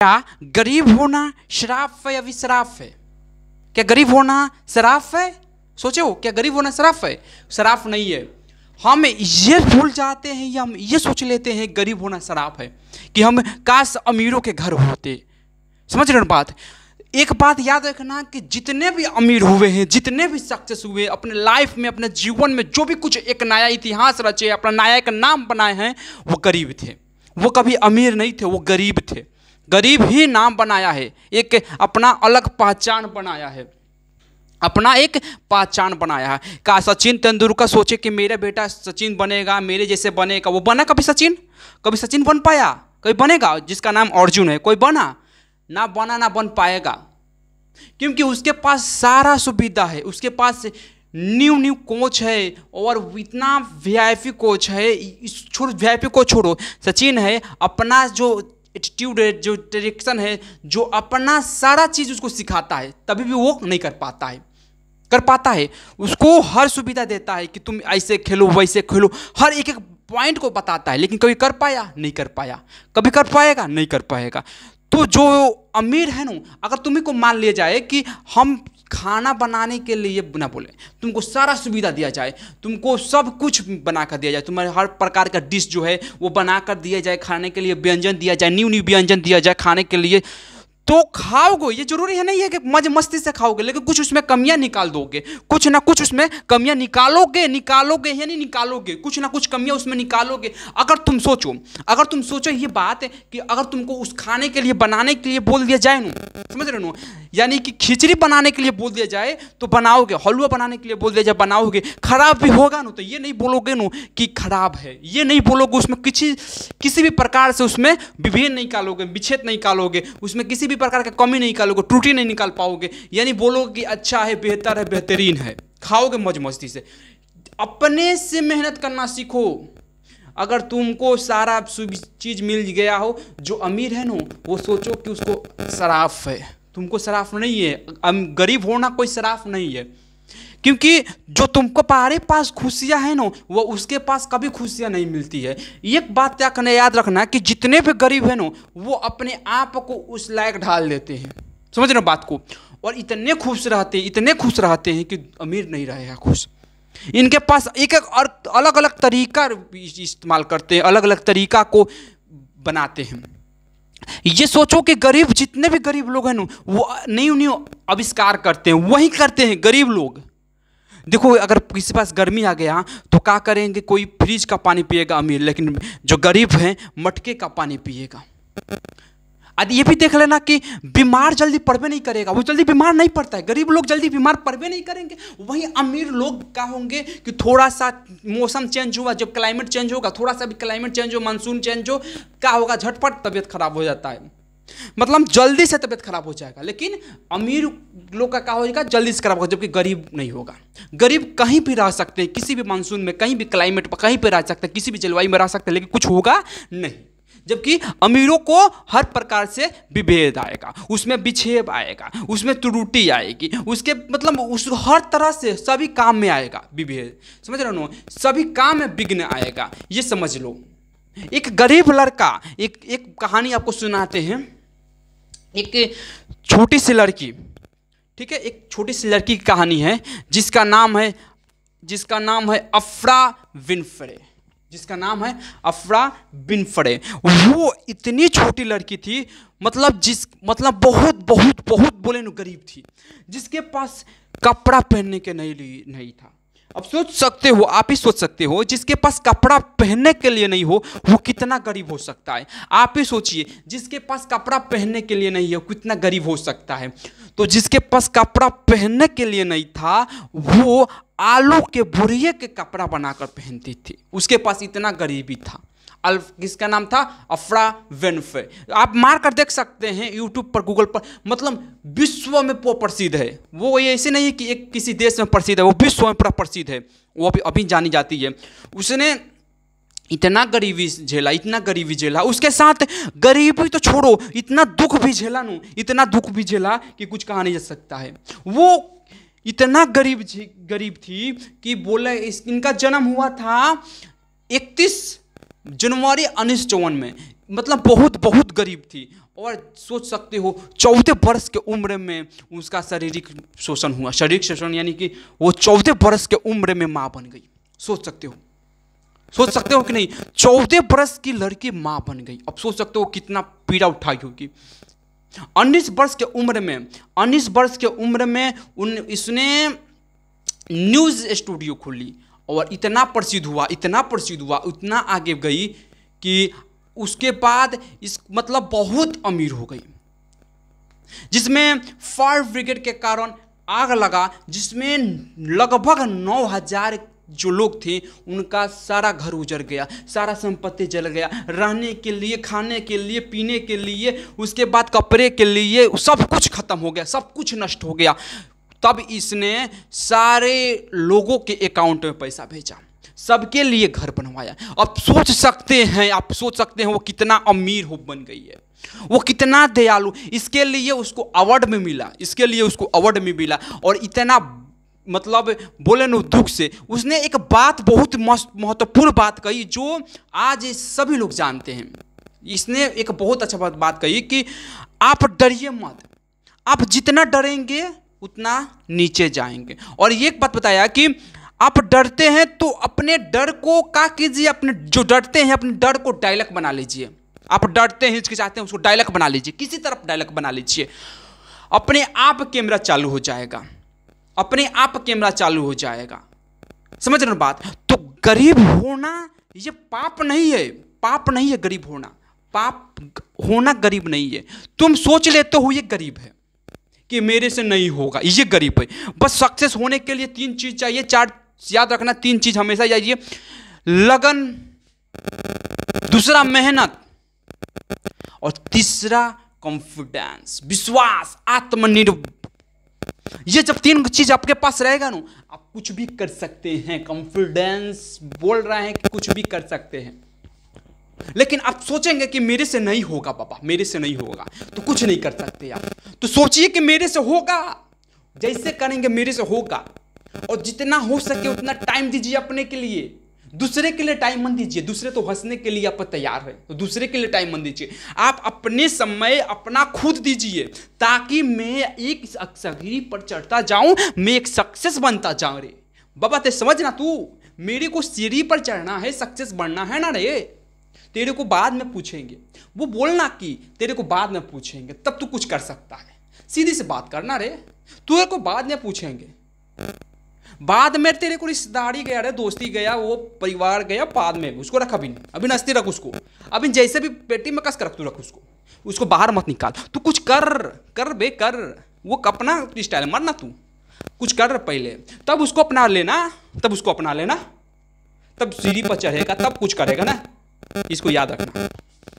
क्या गरीब होना शराफ है या विशराफ है? क्या गरीब होना शराफ है? सोचो, क्या गरीब होना शराफ है? शराफ नहीं है। हम ये भूल जाते हैं या हम ये सोच लेते हैं गरीब होना शराफ है कि हम काश अमीरों के घर होते। समझ रहे हो बात? एक बात याद रखना कि जितने भी अमीर हुए हैं, जितने भी सक्सेस हुए अपने लाइफ में, अपने जीवन में, जो भी कुछ एक नया इतिहास रचे, अपना नया एक नाम बनाए हैं, वो गरीब थे। वो कभी अमीर नहीं थे, वो गरीब थे। गरीब ही नाम बनाया है, एक अपना अलग पहचान बनाया है, अपना एक पहचान बनाया है। का सचिन तेंदुलकर सोचे कि मेरा बेटा सचिन बनेगा, मेरे जैसे बनेगा? वो बना कभी सचिन? कभी सचिन बन पाया? कभी बनेगा? जिसका नाम अर्जुन है, कोई बना? ना बना, ना बन पाएगा, क्योंकि उसके पास सारा सुविधा है। उसके पास न्यू कोच है और इतना वीआईपी कोच है। वीआईपी कोच छोड़ो, सचिन है अपना जो एटीट्यूड है, जो डायरेक्शन है, जो अपना सारा चीज़ उसको सिखाता है, तभी भी वो नहीं कर पाता है। कर पाता है, उसको हर सुविधा देता है कि तुम ऐसे खेलो, वैसे खेलो, हर एक एक पॉइंट को बताता है। लेकिन कभी कर पाया? नहीं कर पाया। कभी कर पाएगा? नहीं कर पाएगा। तो जो अमीर है ना, अगर तुम्ही को मान लिया जाए कि हम खाना बनाने के लिए ना बोले, तुमको सारा सुविधा दिया जाए, तुमको सब कुछ बना कर दिया जाए, तुम्हारे हर प्रकार का डिश जो है वो बना कर दिया जाए, खाने के लिए व्यंजन दिया जाए, न्यू व्यंजन दिया जाए खाने के लिए, तो खाओगे। ये जरूरी है नहीं है कि मजे मस्ती से खाओगे, लेकिन कुछ उसमें कमियां निकाल दोगे, कुछ ना कुछ उसमें कमियां निकालोगे या नहीं निकालोगे, कुछ ना कुछ कमियां उसमें निकालोगे। अगर तुम सोचो ये बात है कि अगर तुमको उस खाने के लिए बनाने के लिए बोल दिया जाए ना, समझ रहे हो, यानी कि खिचड़ी बनाने के लिए बोल दिया जाए तो बनाओगे, हलवा बनाने के लिए बोल दिया जाए बनाओगे। खराब भी होगा ना तो ये नहीं बोलोगे ना कि खराब है, ये नहीं बोलोगे, उसमें किसी भी प्रकार से उसमें विभेद नहीं निकालोगे, विच्छेद नहीं निकालोगे, उसमें किसी भी प्रकार का कमी नहीं निकालोगे, त्रुटि नहीं निकाल पाओगे, यानी बोलोगे कि अच्छा है, बेहतर है, बेहतरीन है, खाओगे मौज मस्ती से। अपने से मेहनत करना सीखो। अगर तुमको सारा चीज मिल गया हो, जो अमीर है ना वो सोचो कि उसको शराफ है, तुमको शराफ नहीं है। गरीब होना कोई शराफ नहीं है, क्योंकि जो तुमको हमारे पास खुशियां है ना, वो उसके पास कभी खुशियां नहीं मिलती है। एक बात क्या करना याद रखना कि जितने भी गरीब है ना, वो अपने आप को उस लायक ढाल देते हैं, समझ रहे हो बात को, और इतने खुश रहते हैं कि अमीर नहीं रहेगा खुश। इनके पास एक एक और अलग अलग तरीका इस्तेमाल करते हैं, अलग अलग तरीका को बनाते हैं। ये सोचो कि गरीब, जितने भी गरीब लोग हैं ना, वो न्यू आविष्कार करते हैं, वही करते हैं गरीब लोग। देखो, अगर किसी पास गर्मी आ गया तो क्या करेंगे? कोई फ्रिज का पानी पिएगा अमीर, लेकिन जो गरीब है मटके का पानी पिएगा। ये भी देख लेना कि बीमार जल्दी पड़बे नहीं करेगा, वो जल्दी बीमार नहीं पड़ता है। गरीब लोग जल्दी बीमार पड़बे नहीं करेंगे। वहीं अमीर लोग क्या होंगे कि थोड़ा सा मौसम चेंज हुआ, जब क्लाइमेट चेंज होगा, थोड़ा सा भी क्लाइमेट चेंज हो, मानसून चेंज हो, क्या होगा? झटपट तबीयत खराब हो जाता है, मतलब जल्दी से तबीयत खराब हो जाएगा। लेकिन अमीर लोग का क्या होगा? जल्दी से खराब होगा, जबकि गरीब नहीं होगा। गरीब कहीं भी रह सकते हैं, किसी भी मानसून में, कहीं भी क्लाइमेट पर, कहीं पर रह सकते हैं, किसी भी जलवायु में रह सकते हैं, लेकिन कुछ होगा नहीं। जबकि अमीरों को हर प्रकार से विभेद आएगा, उसमें विक्षेप आएगा, उसमें त्रुटि आएगी, उसके मतलब उस हर तरह से सभी काम में आएगा विभेद। समझ रहे हो? सभी काम में विघ्न आएगा, ये समझ लो। एक गरीब लड़का, एक कहानी आपको सुनाते हैं। एक छोटी सी लड़की, ठीक है, एक छोटी सी लड़की की कहानी है जिसका नाम है अफ्रा विनफ्रे। जिसका नाम है अफ्रा विनफ्रे। वो इतनी छोटी लड़की थी, मतलब बहुत बोले न गरीब थी, जिसके पास कपड़ा पहनने के नहीं था। अब सोच सकते हो, आप ही सोच सकते हो, जिसके पास कपड़ा पहनने के लिए नहीं हो वो कितना गरीब हो सकता है। आप ही सोचिए, जिसके पास कपड़ा पहनने के लिए नहीं है वो कितना गरीब हो सकता है। तो जिसके पास कपड़ा पहनने के लिए नहीं था, वो आलू के बुरिये के कपड़ा बनाकर पहनती थी, उसके पास इतना गरीबी था। किसका नाम था? अफ्रा विनफ्रे। आप मार कर देख सकते हैं यूट्यूब पर, गूगल पर, मतलब विश्व में वो प्रसिद्ध है। वो ये ऐसे नहीं है कि एक किसी देश में प्रसिद्ध है, वो विश्व में पूरा प्रसिद्ध है, वो अभी जानी जाती है। उसने इतना गरीबी झेला, उसके साथ गरीबी तो छोड़ो, इतना दुख भी झेला कि कुछ कहा नहीं जा सकता है। वो इतना गरीब थी कि बोले, इनका जन्म हुआ था 31 जनवरी 1954 में, मतलब बहुत गरीब थी। और सोच सकते हो 14 वर्ष के उम्र में उसका शारीरिक शोषण हुआ, शारीरिक शोषण यानी कि वो 14 वर्ष के उम्र में माँ बन गई। सोच सकते हो कि नहीं, 14 वर्ष की लड़की माँ बन गई। अब सोच सकते हो कितना पीड़ा उठाई होगी। 19 वर्ष के उम्र में इसने न्यूज़ स्टूडियो खोली और इतना प्रसिद्ध हुआ, इतना आगे गई कि उसके बाद मतलब बहुत अमीर हो गई, जिसमें फायर ब्रिगेड के कारण आग लगा, जिसमें लगभग 9,000 जो लोग थे उनका सारा घर उजड़ गया, सारा संपत्ति जल गया, रहने के लिए, खाने के लिए, पीने के लिए, उसके बाद कपड़े के लिए, सब कुछ खत्म हो गया, सब कुछ नष्ट हो गया। तब इसने सारे लोगों के अकाउंट में पैसा भेजा, सबके लिए घर बनवाया। अब सोच सकते हैं वो कितना अमीर बन गई है, वो कितना दयालु। इसके लिए उसको अवार्ड में मिला, और इतना मतलब बोले न दुख से उसने एक बात, बहुत महत्वपूर्ण बात कही जो आज सभी लोग जानते हैं। इसने एक बहुत अच्छा बात कही कि आप डरिए मत, आप जितना डरेंगे उतना नीचे जाएंगे। और ये एक बात बताया कि आप डरते हैं तो अपने डर को क्या कीजिए, अपने जो डरते हैं अपने डर को डायलॉग बना लीजिए। आप डरते हैं, हिचकिचाते हैं, उसको डायलॉग बना लीजिए, किसी तरफ डायलॉग बना लीजिए, अपने आप कैमरा चालू हो जाएगा, समझ रहे हो बात। तो गरीब होना ये पाप नहीं है, गरीब होना गरीब नहीं है। तुम सोच लेते हो ये गरीब है कि मेरे से नहीं होगा, ये गरीब है। बस सक्सेस होने के लिए 3 चीज चाहिए, 4 याद रखना, 3 चीज हमेशा चाहिए, लगन, दूसरा मेहनत, और तीसरा कॉन्फिडेंस, विश्वास, आत्मनिर्भर। ये जब 3 चीज आपके पास रहेगा ना, आप कुछ भी कर सकते हैं। कॉन्फिडेंस बोल रहा है कि कुछ भी कर सकते हैं, लेकिन आप सोचेंगे कि मेरे से नहीं होगा बाबा, मेरे से नहीं होगा, तो कुछ नहीं कर सकते आप। तो सोचिए कि मेरे से होगा, जैसे करेंगे मेरे से होगा। और जितना हो सके उतना टाइम दीजिए अपने के लिए, दूसरे के लिए टाइम मत दीजिए। दूसरे तो हंसने के लिए आप तैयार है, तो दूसरे के लिए टाइम मत दीजिए। आप अपने समय अपना खुद दीजिए, ताकि मैं एक सीढ़ी पर चढ़ता जाऊं, मैं एक सक्सेस बनता जाऊं। रे बाबा ते समझना, तू मेरे को सीढ़ी पर चढ़ना है, सक्सेस बनना है ना रे। तेरे को बाद में पूछेंगे, वो बोलना कि तेरे को बाद में पूछेंगे, तब तू कुछ कर सकता है। सीधी से बात करना रे, तेरे को बाद में पूछेंगे। बाद में तेरे को रिश्तेदारी गया रे, दोस्ती गया, वो परिवार गया, बाद में उसको रख, अभी नस्ती रख उसको, अभी जैसे भी पेटी में कस कर रख, तू रख उसको बाहर मत निकाल। तू कुछ कर, वो अपना स्टाइल मरना, तू कुछ कर पहले, तब उसको अपना लेना, तब सीढ़ी पर चढ़ेगा, तब कुछ करेगा ना। इसको याद रखना।